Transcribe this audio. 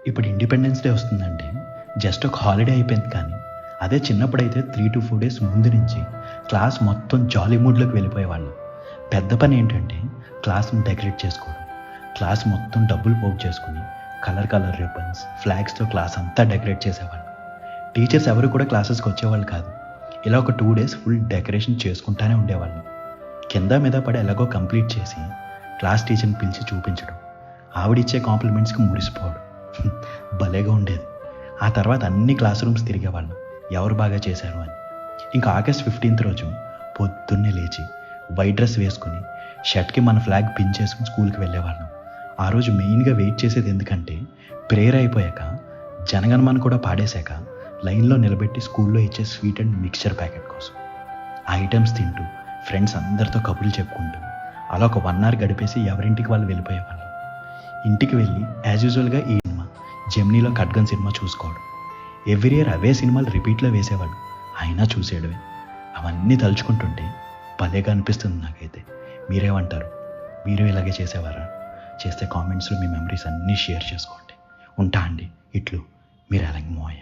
ఇప్పుడు independence day వస్తుందంటే just ఒక హాలిడే అయిపోయింది, కానీ అదే చిన్నప్పుడైతే 3 to 4 డేస్ ముందు నుంచి క్లాస్ మొత్తం జాలీ మూడ్లోకి వెళ్ళిపోయేవాళ్ళం. పెద్ద పని ఏంటంటే క్లాస్ని డెకరేట్ చేసుకోవడం. క్లాస్ మొత్తం డబ్బులు పోగు చేసుకుని కలర్ కలర్ రిబ్బన్స్, ఫ్లాగ్స్తో క్లాస్ అంతా డెకరేట్ చేసేవాళ్ళం. టీచర్స్ ఎవరు కూడా క్లాసెస్కి వచ్చేవాళ్ళు కాదు. ఇలా ఒక 2 days ఫుల్ డెకరేషన్ చేసుకుంటానే ఉండేవాళ్ళం. కింద మీద పడి ఎలాగో కంప్లీట్ చేసి క్లాస్ టీచర్ని పిలిచి చూపించడం, ఆవిడిచ్చే కాంప్లిమెంట్స్కి మురిసిపోవడం భలేగా ఉండేది. ఆ తర్వాత అన్ని క్లాస్ రూమ్స్ తిరిగేవాళ్ళం, ఎవరు బాగా చేశారు అని. ఇంకా August 15th రోజు పొద్దున్నే లేచి వైట్ డ్రెస్ వేసుకుని షర్ట్కి మన ఫ్లాగ్ పిన్ చేసుకుని స్కూల్కి వెళ్ళేవాళ్ళం. ఆ రోజు మెయిన్గా వెయిట్ చేసేది ఎందుకంటే ప్రేయర్ అయిపోయాక జనగణమన కూడా పాడేశాక లైన్లో నిలబెట్టి స్కూల్లో ఇచ్చే స్వీట్ అండ్ మిక్చర్ ప్యాకెట్ కోసం. ఆ ఐటమ్స్ తింటూ ఫ్రెండ్స్ అందరితో కబుర్లు చెప్పుకుంటూ అలా ఒక 1 hour గడిపేసి ఎవరింటికి వాళ్ళు వెళ్ళిపోయేవాళ్ళం. ఇంటికి వెళ్ళి యాజ్ యూజువల్గా ఈ సినిమా జెమినీలో ఖడ్గన్ సినిమా చూసుకోవడం. ఎవ్రీ ఇయర్ అవే సినిమాలు రిపీట్లో వేసేవాడు, అయినా చూసేయడమే. అవన్నీ తలుచుకుంటుంటే భలేగా అనిపిస్తుంది నాకైతే. మీరేమంటారు? మీరు ఇలాగే చేసేవారా? చేస్తే కామెంట్స్లో మీ మెమరీస్ అన్నీ షేర్ చేసుకోండి. ఉంటా అండి. ఇట్లు మీరు ఎలాగ మోయ.